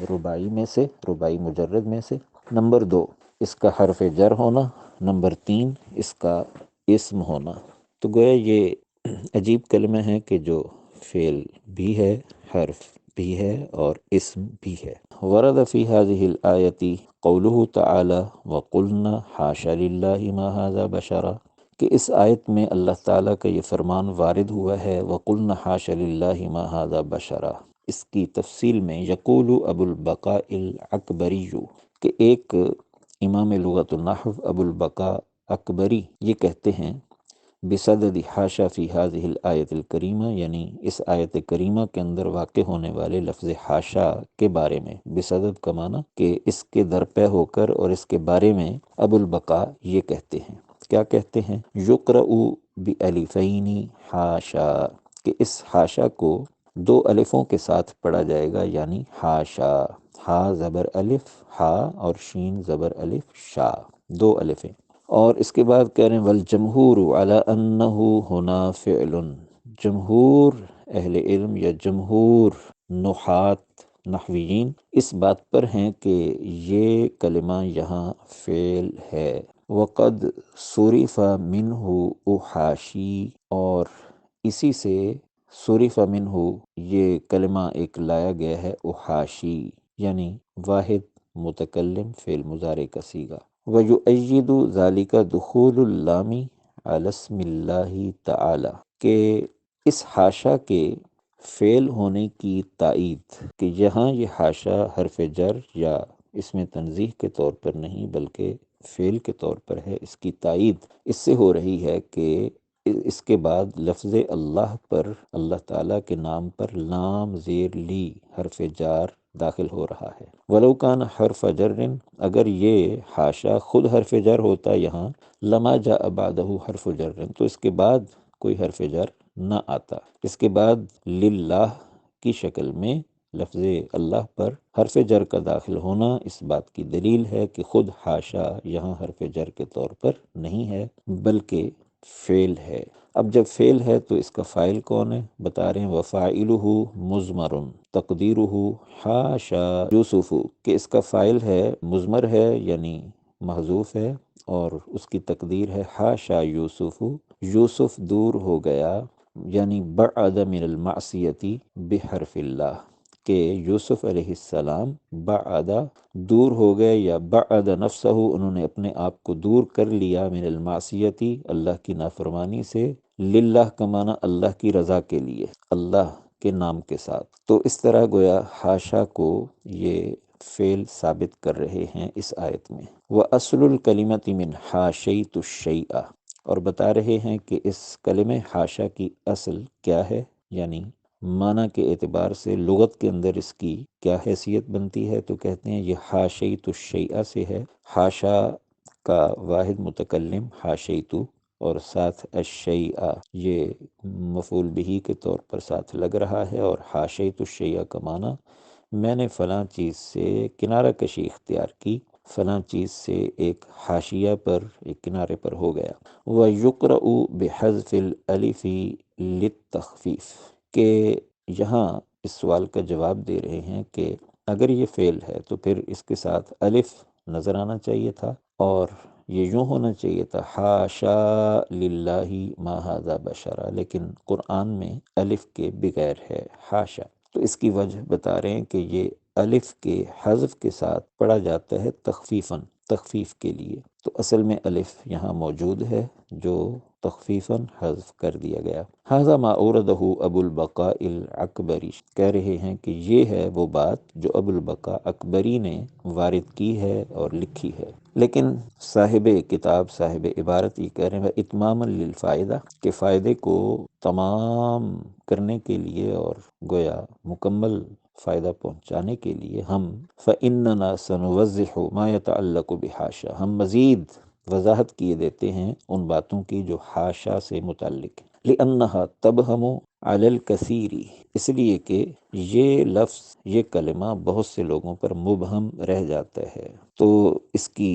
رباعی میں سے، رباعی مجرد میں سے۔ نمبر دو، اس کا حرف جر ہونا۔ نمبر تین، اس کا اسم ہونا۔ تو گویا یہ عجیب کلمہ ہے کہ جو فعل بھی ہے، حرف بھی ہے اور اسم بھی ہے۔ ورد فی هذه الآیت قوله تعالی وقلنا حاشا للہ ما ھذا بشرا، کہ اس آیت میں اللہ تعالیٰ کا یہ فرمان وارد ہوا ہے وقلنا حاشا للہ ما ھذا بشرا۔ اس کی تفصیل میں یقول ابو البقاء العکبری، کہ ایک امام لغت النحو ابو البقاء اکبری یہ کہتے ہیں بصدد حاشا فی هذه الآیت الکریمہ، یعنی اس آیت کریمہ کے اندر واقع ہونے والے لفظ حاشا کے بارے میں، بصدد کا معنی کہ اس کے درپے ہو کر اور اس کے بارے میں ابو البقاء یہ کہتے ہیں، کیا کہتے ہیں؟ یقرأ بألفین حاشا، کہ اس حاشا کو دو الفوں کے ساتھ پڑھا جائے گا، یعنی حاشا، ہا زبر الف ہا اور شین زبر الف شا، دو الفیں۔ اور اس کے بعد کہہ رہے ہیں والجمہور علی انہ ہنا فعل، جمہور اہل علم یا جمہور نحات نحویین اس بات پر ہیں کہ یہ کلمہ یہاں فعل ہے۔ وقد صرف منہ احاشی، اور اسی سے صرف منہ یہ کلمہ ایک لایا گیا ہے احاشی، یعنی واحد متکلم فعل مضارع کا صیغہ۔ وَيُؤَيِّدُ ذَلِكَ دُخُولُ اللَّامِ عَلَى اسْمِ اللَّهِ تعالی، کہ اس حاشا کے فعل ہونے کی تائید، کہ یہاں یہ حاشا حرف جر یا اس میں تنزیہ کے طور پر نہیں بلکہ فعل کے طور پر ہے، اس کی تائید اس سے ہو رہی ہے کہ اس کے بعد لفظ اللہ پر، اللہ تعالیٰ کے نام پر لام زیر لی حرف جار داخل ہو رہا ہے۔ ولو کان حرف جر، اگر یہ حاشا خود حرف جر ہوتا یہاں، لما جاء بعدہ حرف جر، تو اس کے بعد کوئی حرف جر نہ آتا۔ اس کے بعد للہ کی شکل میں لفظ اللہ پر حرف جر کا داخل ہونا اس بات کی دلیل ہے کہ خود حاشا یہاں حرف جر کے طور پر نہیں ہے بلکہ فعل ہے۔ اب جب فعل ہے تو اس کا فاعل کون ہے؟ بتا رہے ہیں وفاعلہ مضمر تقدیرہ حاشا یوسف، کہ اس کا فاعل ہے مضمر ہے یعنی محذوف ہے، اور اس کی تقدیر ہے حاشا یوسف، یوسف دور ہو گیا، یعنی بعد من المعصیتی بحرف اللہ، کہ یوسف علیہ السلام بعد دور ہو گئے، یا بعد نفسہ انہوں نے اپنے آپ کو دور کر لیا، من المعصیتی اللہ کی نافرمانی سے، للہ کا معنی اللہ کی رضا کے لیے، اللہ کے نام کے ساتھ۔ تو اس طرح گویا حاشا کو یہ فعل ثابت کر رہے ہیں اس آیت میں۔ وَأَصْلُ الْكَلِمَةِ مِنْ حَاشَيْتُ الشَّيْءَ، اور بتا رہے ہیں کہ اس کلمہ حاشا کی اصل کیا ہے، یعنی معنی کے اعتبار سے لغت کے اندر اس کی کیا حیثیت بنتی ہے، تو کہتے ہیں یہ حاشیت الشیء سے ہے، حاشا کا واحد متکلم حاشیت، اور ساتھ الشیء یہ مفعول بہ کے طور پر ساتھ لگ رہا ہے، اور حاشیت الشیء کا معنی میں نے فلاں چیز سے کنارہ کشی اختیار کی، فلاں چیز سے ایک حاشیہ پر ایک کنارے پر ہو گیا۔ وَيُقْرَأُ بِحَذْفِ الْأَلِفِ لِلتَّخْفِيفِ، کہ یہاں اس سوال کا جواب دے رہے ہیں کہ اگر یہ فعل ہے تو پھر اس کے ساتھ الف نظر آنا چاہیے تھا، اور یہ یوں ہونا چاہیے تھا حاشا للہ ما ھذا بشرا، لیکن قرآن میں الف کے بغیر ہے حاشا، تو اس کی وجہ بتا رہے ہیں کہ یہ الف کے حذف کے ساتھ پڑھا جاتا ہے تخفیفاً، تخفیف کے لیے، تو اصل میں الف یہاں موجود ہے جو تخفیفاً حذف کر دیا گیا۔ ھذا ما اوردہ ابو البقاء العکبری، کہہ رہے ہیں کہ یہ ہے وہ بات جو ابو البقاء اکبری نے وارد کی ہے اور لکھی ہے، لیکن صاحب کتاب صاحب عبارت یہ کہہ رہے ہیں اتماما للفائدہ، کہ فائدے کو تمام کرنے کے لیے اور گویا مکمل فائدہ پہنچانے کے لیے ہم فَإِنَّنَا سَنُوَضِّحُ مَا يَتَعَلَّقُ بِحَاشَا، ہم مزید وضاحت کیے دیتے ہیں ان باتوں کی جو حاشا سے متعلق ہے، لِأَنَّهَا تَبْهَمُ عَلَى الْكَثِيرِ، اس لیے کہ یہ لفظ یہ کلمہ بہت سے لوگوں پر مبہم رہ جاتا ہے، تو اس کی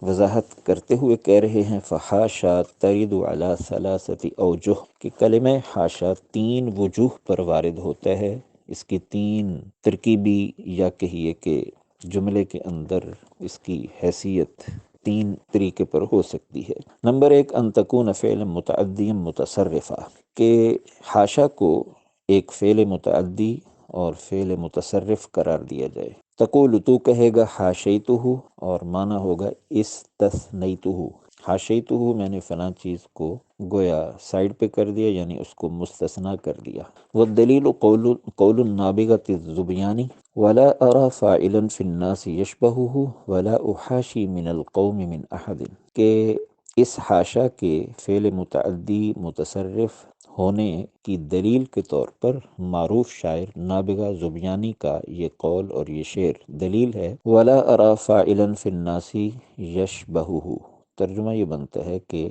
وضاحت کرتے ہوئے کہہ رہے ہیں فحاشا ترد علی ثلاثۃ اوجہ، کہ کلمہ حاشا تین وجوہ پر وارد ہوتا ہے، اس کی تین ترکیبی یا کہیے کہ جملے کے اندر اس کی حیثیت تین طریقے پر ہو سکتی ہے۔ نمبر ایک ان تکون فعل متعدی متصرفہ، کہ حاشا کو ایک فعل متعدی اور فعل متصرف قرار دیا جائے۔ تقول تو کہے گا حاشیتہ، اور معنی ہوگا استثنیتہ۔ حاشیتہ میں نے فلاں چیز کو گویا سائڈ پہ کر دیا، یعنی اس کو مستثنا کر دیا۔ والدلیل قول النابغۃ الذبیانی ولا ارى فاعلا فی الناس یشبہہ ولا احاشی من القوم من احد، کہ اس حاشا کے فعل متعدی متصرف ہونے کی دلیل کے طور پر معروف شاعر نابغہ زبیانی کا یہ قول اور یہ شعر دلیل ہے۔ ولا ارى فاعلا فی الناس یشبہہ، ترجمہ یہ بنتا ہے کہ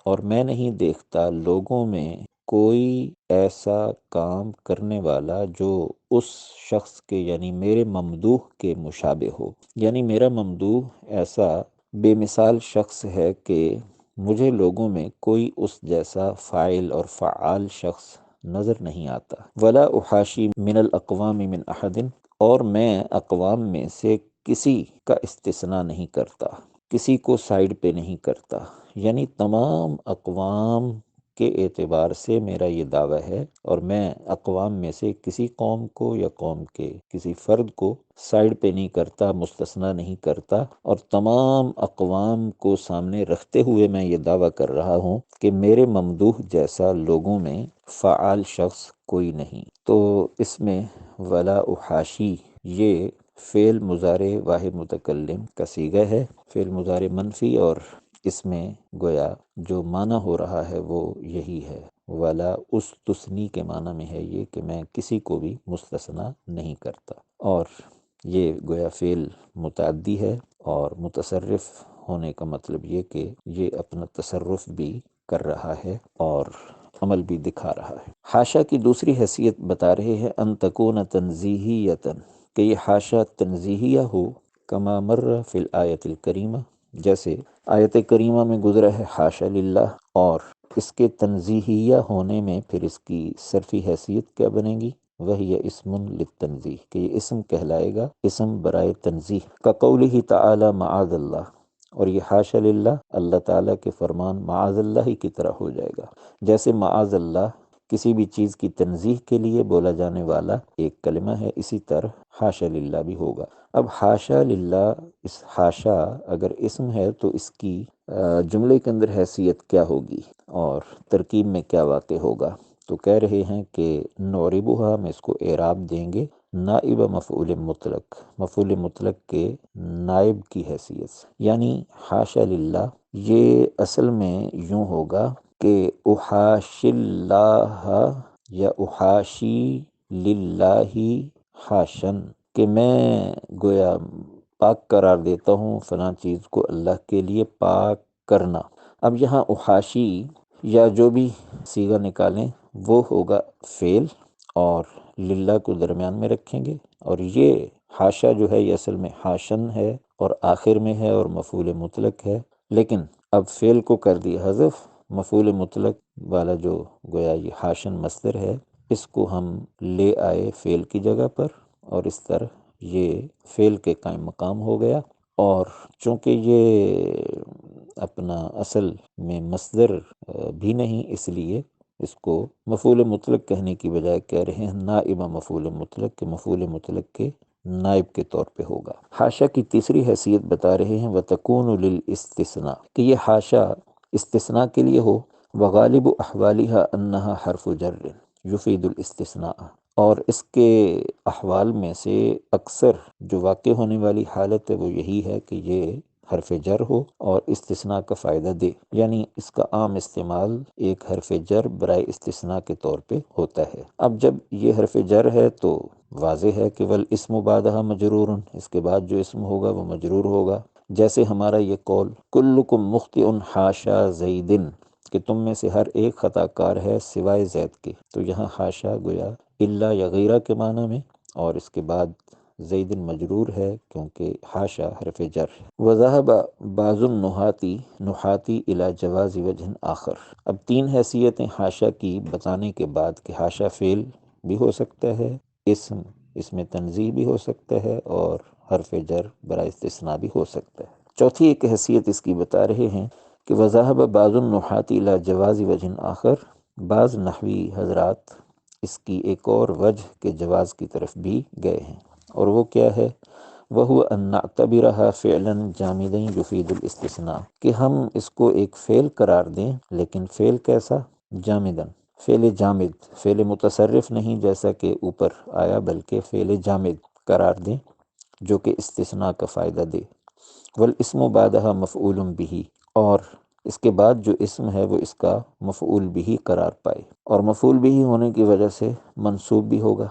اور میں نہیں دیکھتا لوگوں میں کوئی ایسا کام کرنے والا جو اس شخص کے یعنی میرے ممدوح کے مشابہ ہو، یعنی میرا ممدوح ایسا بے مثال شخص ہے کہ مجھے لوگوں میں کوئی اس جیسا فاعل اور فعال شخص نظر نہیں آتا۔ ولا احاشی من الاقوام من احد، اور میں اقوام میں سے کسی کا استثناء نہیں کرتا، کسی کو سائڈ پہ نہیں کرتا، یعنی تمام اقوام کے اعتبار سے میرا یہ دعویٰ ہے، اور میں اقوام میں سے کسی قوم کو یا قوم کے کسی فرد کو سائڈ پہ نہیں کرتا، مستثنیٰ نہیں کرتا، اور تمام اقوام کو سامنے رکھتے ہوئے میں یہ دعویٰ کر رہا ہوں کہ میرے ممدوح جیسا لوگوں میں فعال شخص کوئی نہیں۔ تو اس میں ولا احاشی یہ فعل مضارع واحد متکلم کا صیغہ ہے، فعل مضارع منفی، اور اس میں گویا جو معنی ہو رہا ہے وہ یہی ہے۔ ولا استثنی کے معنی میں ہے یہ کہ میں کسی کو بھی مستثنا نہیں کرتا، اور یہ گویا فعل متعدی ہے، اور متصرف ہونے کا مطلب یہ کہ یہ اپنا تصرف بھی کر رہا ہے اور عمل بھی دکھا رہا ہے۔ حاشا کی دوسری حیثیت بتا رہے ہیں ان تکون تنزیہیتاً، کہ یہ حاشا تنزیہیہ ہو، کما مر فی الآیت الکریمہ، جیسے آیت کریمہ میں گزرا ہے حاشا للہ، اور اس کے تنزیہیہ ہونے میں پھر اس کی صرفی حیثیت کیا بنے گی؟ وہی اسم للتنزیہ، کہ یہ اسم کہلائے گا، اسم برائے تنزیہ۔ کقولہ تعالی معاذ اللہ، اور یہ حاشا للہ اللہ تعالیٰ کے فرمان معاذ اللہ ہی کی طرح ہو جائے گا، جیسے معاذ اللہ کسی بھی چیز کی تنزیہ کے لیے بولا جانے والا ایک کلمہ ہے، اسی طرح حاشا للہ بھی ہوگا۔ اب حاشا للہ، اس حاشا اگر اسم ہے تو اس کی جملے کے اندر حیثیت کیا ہوگی اور ترکیب میں کیا واقع ہوگا؟ تو کہہ رہے ہیں کہ نعربها، میں اس کو اعراب دیں گے نائب مفعول مطلق، مفعول مطلق کے نائب کی حیثیت سے، یعنی حاشا للہ یہ اصل میں یوں ہوگا کہ احاشی اللہ یا احاشی للہ حاشن، کہ میں گویا پاک قرار دیتا ہوں فلاں چیز کو اللہ کے لیے پاک کرنا۔ اب یہاں احاشی یا جو بھی صیغہ نکالیں وہ ہوگا فعل، اور للہ کو درمیان میں رکھیں گے، اور یہ حاشا جو ہے یہ اصل میں حاشن ہے اور آخر میں ہے اور مفعول مطلق ہے، لیکن اب فعل کو کر دی حذف، مفعول مطلق والا جو گویا یہ حاشن مصدر ہے اس کو ہم لے آئے فعل کی جگہ پر، اور اس طرح یہ فعل کے قائم مقام ہو گیا، اور چونکہ یہ اپنا اصل میں مصدر بھی نہیں، اس لیے اس کو مفعول مطلق کہنے کی بجائے کہہ رہے ہیں نائب مفعول مطلق، کہ مفعول مطلق کے نائب کے طور پہ ہوگا۔ حاشا کی تیسری حیثیت بتا رہے ہیں وَتَكُونُ لِلْإِسْتِثْنَاء، کہ یہ حاشا استثناء کے لیے ہو، وغالب احوالها انہا حرف جر یفید الاستثناء، اور اس کے احوال میں سے اکثر جو واقع ہونے والی حالت ہے وہ یہی ہے کہ یہ حرف جر ہو اور استثناء کا فائدہ دے، یعنی اس کا عام استعمال ایک حرف جر برائے استثناء کے طور پہ ہوتا ہے۔ اب جب یہ حرف جر ہے تو واضح ہے کہ والاسم بعدها مجرور، اس کے بعد جو اسم ہوگا وہ مجرور ہوگا، جیسے ہمارا یہ قول کلکم مخطئ حاشا زید، کہ تم میں سے ہر ایک خطا کار ہے سوائے زید کے، تو یہاں حاشا گویا الا یا غیرہ کے معنی میں، اور اس کے بعد زید مجرور ہے کیونکہ حاشا حرف جر ہے۔ وذهب بعض النحاتی الی جواز وجہ آخر، اب تین حیثیتیں حاشا کی بتانے کے بعد کہ حاشا فعل بھی ہو سکتا ہے، اسم اس میں تنزیہ بھی ہو سکتا ہے، اور حرف جر برائے استثناء بھی ہو سکتا ہے۔ چوتھی ایک حیثیت اس کی بتا رہے ہیں کہ وذهب بعض النحاتی الی جواز وجہ آخر، بعض نحوی حضرات اس کی ایک اور وجہ کے جواز کی طرف بھی گئے ہیں، اور وہ کیا ہے؟ وَهُوَ أَن نَعْتَبِرَهَا فِعْلًا جَامِدًا يُفِيدُ الْاِسْتِثْنَاء، کہ ہم اس کو ایک فعل قرار دیں، لیکن فعل کیسا؟ جامدن، فعل جامد، فعل متصرف نہیں جیسا کہ اوپر آیا، بلکہ فعل جامد قرار دیں جو کہ استثناء کا فائدہ دے۔ والاسم بعدها مفعول به، اور اس کے بعد جو اسم ہے وہ اس کا مفعول به قرار پائے، اور مفعول به ہونے کی وجہ سے منصوب بھی ہوگا۔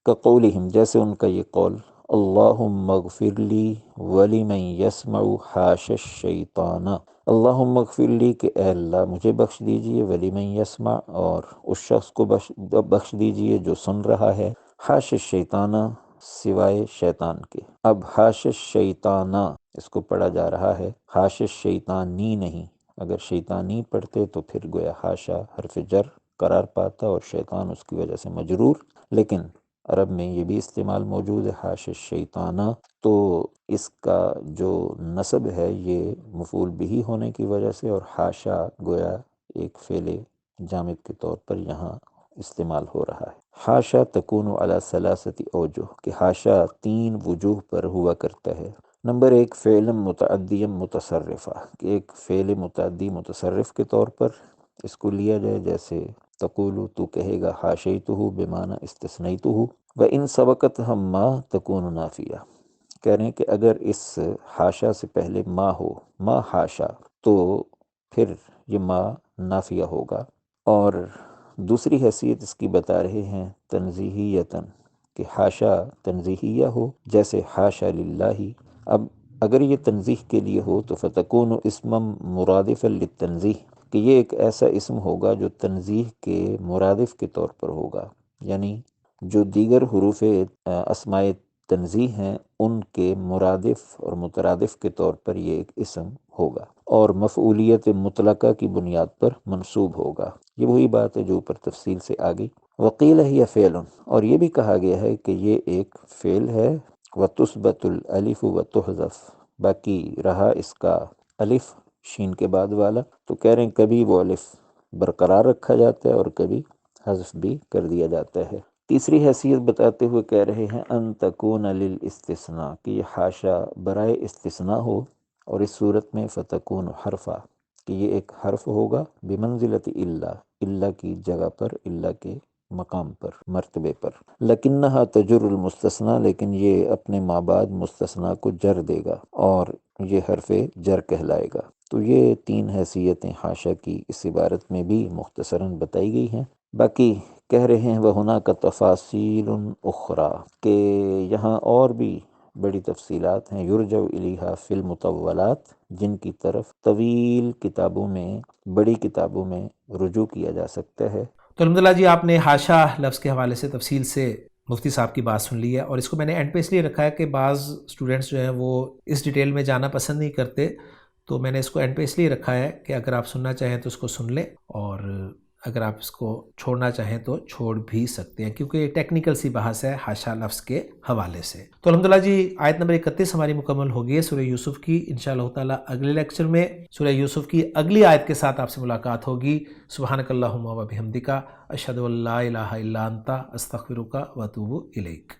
کقولہم، جیسے ان کا یہ قول، اللہم اغفر لی ولمن یسمع حاش الشیطان، اللہم اغفر لی کہ اے اللہ مجھے بخش دیجئے، ولمن یسمع اور اس شخص کو بخش دیجئے جو سن رہا ہے، حاش الشیطان سوائے شیطان کے۔ اب حاش الشیطان اس کو پڑھا جا رہا ہے، حاش الشیطانی نہیں، اگر شیطانی پڑھتے تو پھر گویا حاشا حرف جر قرار پاتا اور شیطان اس کی وجہ سے مجرور، لیکن عرب میں یہ بھی استعمال موجود ہے حاش الشیطانہ، تو اس کا جو نصب ہے یہ مفعول بھی ہونے کی وجہ سے، اور حاشا گویا ایک فعل جامد کے طور پر یہاں استعمال ہو رہا ہے۔ حاشا تکون علی ثلاثت اوجہ، کہ حاشا 3 وجوہ پر ہوا کرتا ہے۔ نمبر 1، فعل متعدی متصرفہ، کہ ایک فعل متعدی متصرف کے طور پر اس کو لیا جائے، جیسے تقول تو کہے گا حاشیتہ بمعنی استثنیتہ، وَإِن سبقت ہم ما تکون نافیہ، کہہ رہے ہیں کہ اگر اس حاشا سے پہلے ما ہو، ما حاشا، تو پھر یہ ما نافیہ ہوگا۔ اور دوسری حیثیت اس کی بتا رہے ہیں تنزیہیتاً، کہ حاشا تنزیہیہ ہو، جیسے حاشا للہ۔ اب اگر یہ تنزیہ کے لیے ہو تو فتکون اسما مرادفا للتنزیہ، کہ یہ ایک ایسا اسم ہوگا جو تنزیہ کے مرادف کے طور پر ہوگا، یعنی جو دیگر حروف اسماء تنزیہ ہیں ان کے مرادف اور مترادف کے طور پر یہ ایک اسم ہوگا، اور مفعولیت مطلقہ کی بنیاد پر منصوب ہوگا۔ یہ وہی بات ہے جو اوپر تفصیل سے آ گئی۔ وقیل ہی فعل، اور یہ بھی کہا گیا ہے کہ یہ ایک فعل ہے، وتثبت الالف وتحذف، باقی رہا اس کا الف شین کے بعد والا، تو کہہ رہے ہیں کبھی وہ الف برقرار رکھا جاتا ہے اور کبھی حذف بھی کر دیا جاتا ہے۔ تیسری حیثیت بتاتے ہوئے کہہ رہے ہیں ان تکون للاستثناء، کہ یہ حاشا برائے استثناء ہو، اور اس صورت میں فتکون حرفا، کہ یہ ایک حرف ہوگا بمنزلت الا کی جگہ پر، الا کے مقام پر، مرتبے پر۔ لکنہا تجر المستثنیٰ، لیکن یہ اپنے ماں بعد مستثنیٰ کو جر دے گا اور یہ حرف جر کہلائے گا۔ تو یہ 3 حیثیتیں حاشا کی اس عبارت میں بھی مختصراً بتائی گئی ہیں۔ باقی کہہ رہے ہیں وَهُنَاكَ تَفَاصِيلٌ أُخْرَى، کہ یہاں اور بھی بڑی تفصیلات ہیں، یرجع الیہا فی المطولات، جن کی طرف طویل کتابوں میں، بڑی کتابوں میں رجوع کیا جا سکتا ہے۔ تو الحمدللہ جی، آپ نے حاشا لفظ کے حوالے سے تفصیل سے مفتی صاحب کی بات سن لی ہے، اور اس کو میں نے اینڈ پہ اس لیے رکھا ہے کہ بعض اسٹوڈنٹس جو ہیں وہ اس ڈیٹیل میں جانا پسند نہیں کرتے، تو میں نے اس کو اینڈ پہ اس لیے رکھا ہے کہ اگر آپ سننا چاہیں تو اس کو سن لیں، اور اگر آپ اس کو چھوڑنا چاہیں تو چھوڑ بھی سکتے ہیں، کیونکہ یہ ٹیکنیکل سی بحث ہے حاشا لفظ کے حوالے سے۔ تو الحمدللہ جی، آیت نمبر 31 ہماری مکمل ہو گئی ہے سورہ یوسف کی۔ انشاءاللہ تعالیٰ اگلے لیکچر میں سورہ یوسف کی اگلی آیت کے ساتھ آپ سے ملاقات ہوگی۔ سبحانک اللہم و بحمدک، اشہد ان لا الہ الا انت، استغفرک و اتوب الیک۔